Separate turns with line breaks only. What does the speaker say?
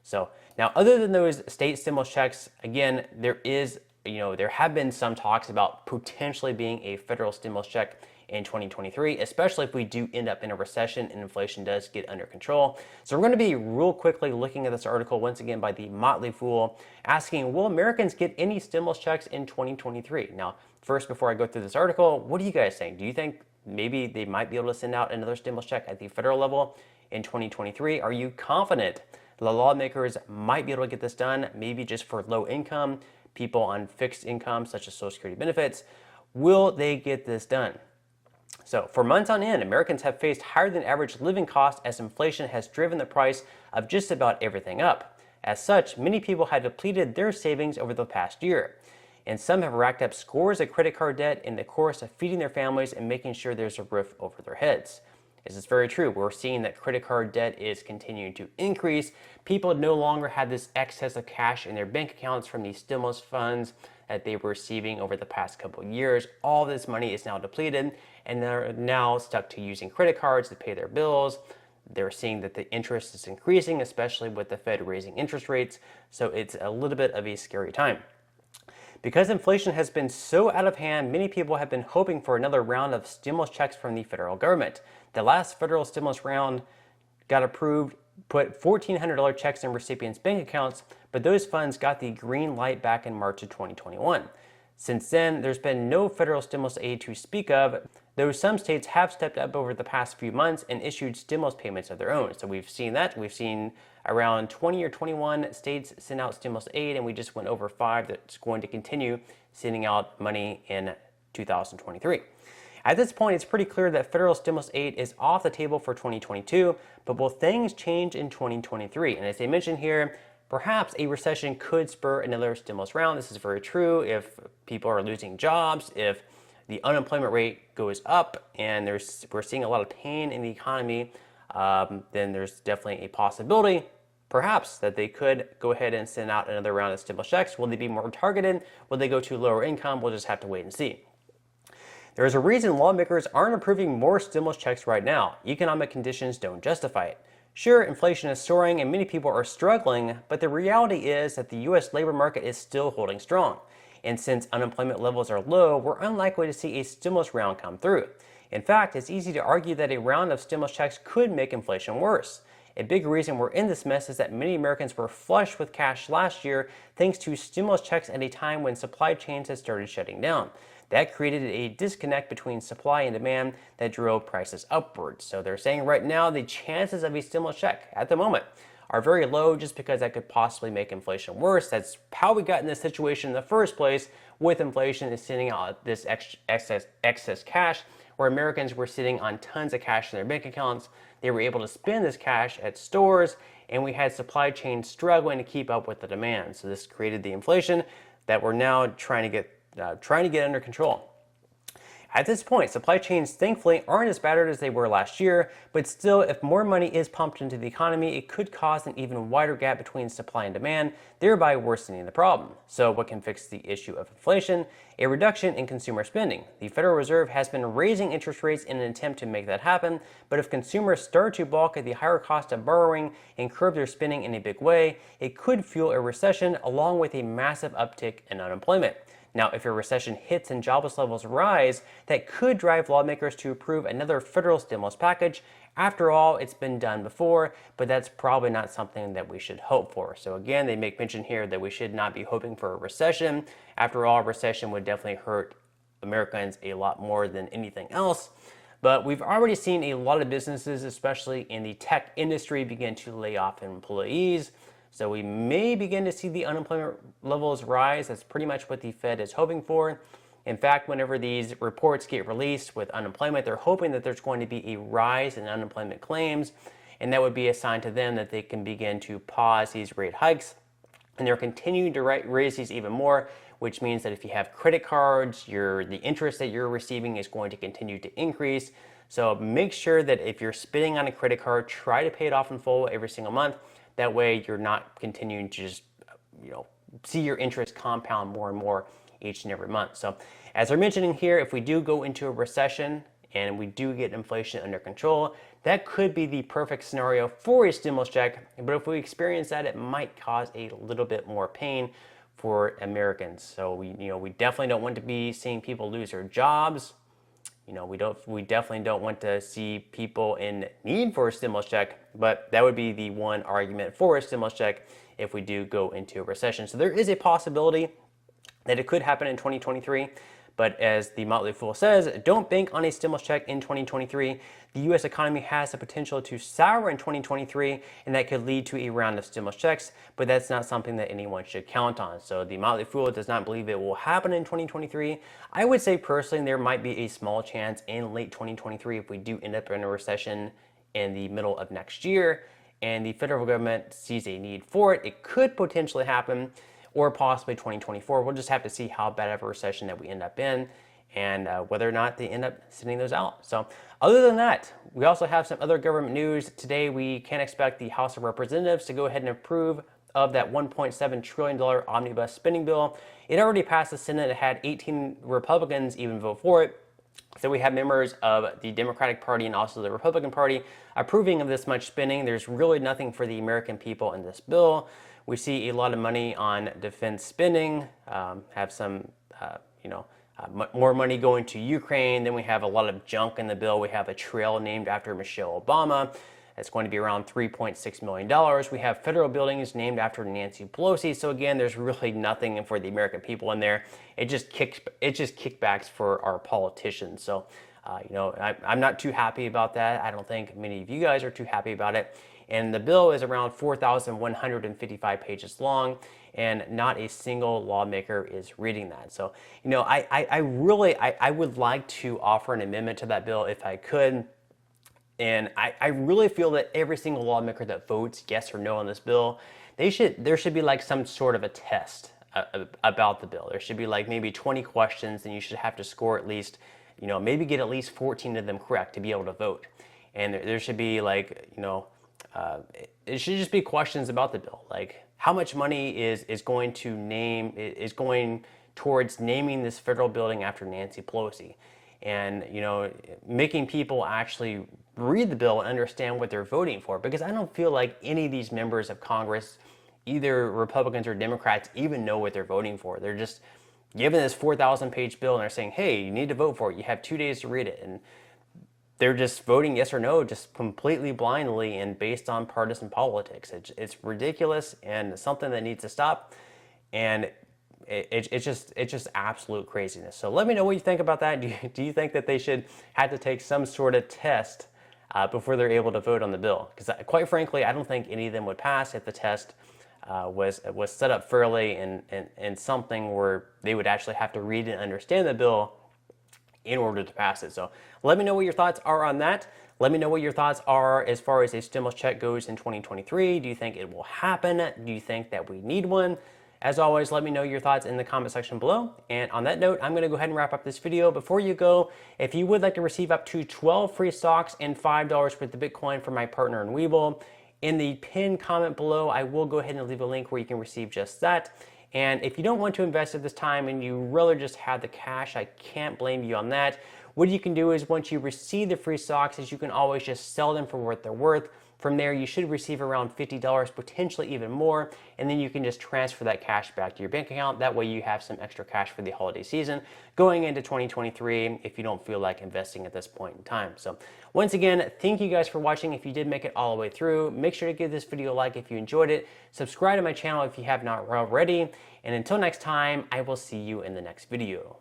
So now, other than those state stimulus checks, again, there have been some talks about potentially being a federal stimulus check in 2023, especially if we do end up in a recession and inflation does get under control. So we're going to be real quickly looking at this article once again by the Motley Fool, asking, will Americans get any stimulus checks in 2023? Now, first, before I go through this article, what do you guys think? Do you think maybe they might be able to send out another stimulus check at the federal level in 2023? Are you confident the lawmakers might be able to get this done, maybe just for low income people on fixed income such as Social Security benefits? Will they get this done? So for months on end, Americans have faced higher than average living costs as inflation has driven the price of just about everything up. As such, many people have depleted their savings over the past year, and some have racked up scores of credit card debt in the course of feeding their families and making sure there's a roof over their heads. This is very true. We're seeing that credit card debt is continuing to increase. People no longer have this excess of cash in their bank accounts from these stimulus funds that they were receiving over the past couple of years. All this money is now depleted, and they're now stuck to using credit cards to pay their bills. They're seeing that the interest is increasing, especially with the Fed raising interest rates. So it's a little bit of a scary time. Because inflation has been so out of hand, many people have been hoping for another round of stimulus checks from the federal government. The last federal stimulus round got approved, put $1,400 checks in recipients' bank accounts, but those funds got the green light back in March of 2021. Since then, there's been no federal stimulus aid to speak of, though some states have stepped up over the past few months and issued stimulus payments of their own. So we've seen that. We've seen around 20 or 21 states send out stimulus aid, and we just went over 5 that's going to continue sending out money in 2023. At this point, it's pretty clear that federal stimulus aid is off the table for 2022, but will things change in 2023? And as they mentioned here, perhaps a recession could spur another stimulus round. This is very true if people are losing jobs, if the unemployment rate goes up, and we're seeing a lot of pain in the economy, then there's definitely a possibility, perhaps, that they could go ahead and send out another round of stimulus checks. Will they be more targeted? Will they go to lower income? We'll just have to wait and see. There is a reason lawmakers aren't approving more stimulus checks right now. Economic conditions don't justify it. Sure, inflation is soaring and many people are struggling, but the reality is that the U.S. labor market is still holding strong. And since unemployment levels are low, we're unlikely to see a stimulus round come through. In fact, it's easy to argue that a round of stimulus checks could make inflation worse. A big reason we're in this mess is that many Americans were flush with cash last year thanks to stimulus checks at a time when supply chains had started shutting down. That created a disconnect between supply and demand that drove prices upwards. So they're saying right now the chances of a stimulus check at the moment are very low, just because that could possibly make inflation worse. That's how we got in this situation in the first place, with inflation is sending out this excess cash, where Americans were sitting on tons of cash in their bank accounts. They were able to spend this cash at stores, and we had supply chains struggling to keep up with the demand. So this created the inflation that we're now trying to get under control. At this point, supply chains thankfully aren't as battered as they were last year, but still, if more money is pumped into the economy, it could cause an even wider gap between supply and demand, thereby worsening the problem. So what can fix the issue of inflation? A reduction in consumer spending. The Federal Reserve has been raising interest rates in an attempt to make that happen, but if consumers start to balk at the higher cost of borrowing and curb their spending in a big way, it could fuel a recession along with a massive uptick in unemployment. Now, if a recession hits and jobless levels rise, that could drive lawmakers to approve another federal stimulus package. After all, it's been done before, but that's probably not something that we should hope for. So again, they make mention here that we should not be hoping for a recession. After all, a recession would definitely hurt Americans a lot more than anything else. But we've already seen a lot of businesses, especially in the tech industry, begin to lay off employees. So we may begin to see the unemployment levels rise. That's pretty much what the Fed is hoping for. In fact, whenever these reports get released with unemployment, they're hoping that there's going to be a rise in unemployment claims, and that would be a sign to them that they can begin to pause these rate hikes. And they're continuing to raise these even more, which means that if you have credit cards, the interest that you're receiving is going to continue to increase. So make sure that if you're spending on a credit card, try to pay it off in full every single month. That way you're not continuing to just, see your interest compound more and more each and every month. So as I'm mentioning here, if we do go into a recession and we do get inflation under control, that could be the perfect scenario for a stimulus check. But if we experience that, it might cause a little bit more pain for Americans. So we definitely don't want to be seeing people lose their jobs. We definitely don't want to see people in need for a stimulus check, but that would be the one argument for a stimulus check if we do go into a recession. So there is a possibility that it could happen in 2023. But as the Motley Fool says, don't bank on a stimulus check in 2023. The U.S. economy has the potential to sour in 2023, and that could lead to a round of stimulus checks, but that's not something that anyone should count on. So the Motley Fool does not believe it will happen in 2023. I would say personally there might be a small chance in late 2023 if we do end up in a recession in the middle of next year, and the federal government sees a need for it. It could potentially happen, or possibly 2024. We'll just have to see how bad of a recession that we end up in and whether or not they end up sending those out. So other than that, we also have some other government news. Today, we can expect the House of Representatives to go ahead and approve of that $1.7 trillion Omnibus spending bill. It already passed the Senate. It had 18 Republicans even vote for it. So we have members of the Democratic Party and also the Republican Party approving of this much spending. There's really nothing for the American people in this bill. We see a lot of money on defense spending, have some, more money going to Ukraine. Then we have a lot of junk in the bill. We have a trail named after Michelle Obama. It's going to be around $3.6 million. We have federal buildings named after Nancy Pelosi. So again, there's really nothing for the American people in there. It's just kickbacks for our politicians. So, I'm not too happy about that. I don't think many of you guys are too happy about it. And the bill is around 4,155 pages long, and not a single lawmaker is reading that. So, I would like to offer an amendment to that bill if I could. And I really feel that every single lawmaker that votes yes or no on this bill, there should be like some sort of a test about the bill. There should be like maybe 20 questions, and you should have to score at least, maybe get at least 14 of them correct to be able to vote. And there should be like, it should just be questions about the bill, like how much money is going towards naming this federal building after Nancy Pelosi, and making people actually read the bill and understand what they're voting for. Because I don't feel like any of these members of Congress, either Republicans or Democrats, even know what they're voting for. They're just given this 4,000-page bill and they're saying, hey, you need to vote for it. You have 2 days to read it. And they're just voting yes or no, just completely blindly and based on partisan politics. It's ridiculous and something that needs to stop. And it's just absolute craziness. So let me know what you think about that. Do you think that they should have to take some sort of test before they're able to vote on the bill? Because quite frankly, I don't think any of them would pass if the test was set up fairly and something where they would actually have to read and understand the bill in order to pass it. So let me know what your thoughts are on that. Let me know what your thoughts are as far as a stimulus check goes in 2023. Do you think it will happen? Do you think that we need one? As always, let me know your thoughts in the comment section below. And on that note, I'm going to go ahead and wrap up this video. Before you go, if you would like to receive up to 12 free stocks and $5 worth of Bitcoin from my partner in Webull, in the pinned comment below, I will go ahead and leave a link where you can receive just that. And if you don't want to invest at this time and you really just have the cash, I can't blame you on that. What you can do is once you receive the free stocks, is you can always just sell them for what they're worth. From there, you should receive around $50, potentially even more, and then you can just transfer that cash back to your bank account. That way you have some extra cash for the holiday season going into 2023 if you don't feel like investing at this point in time. So once again, thank you guys for watching. If you did make it all the way through, make sure to give this video a like if you enjoyed it. Subscribe to my channel if you have not already. And until next time, I will see you in the next video.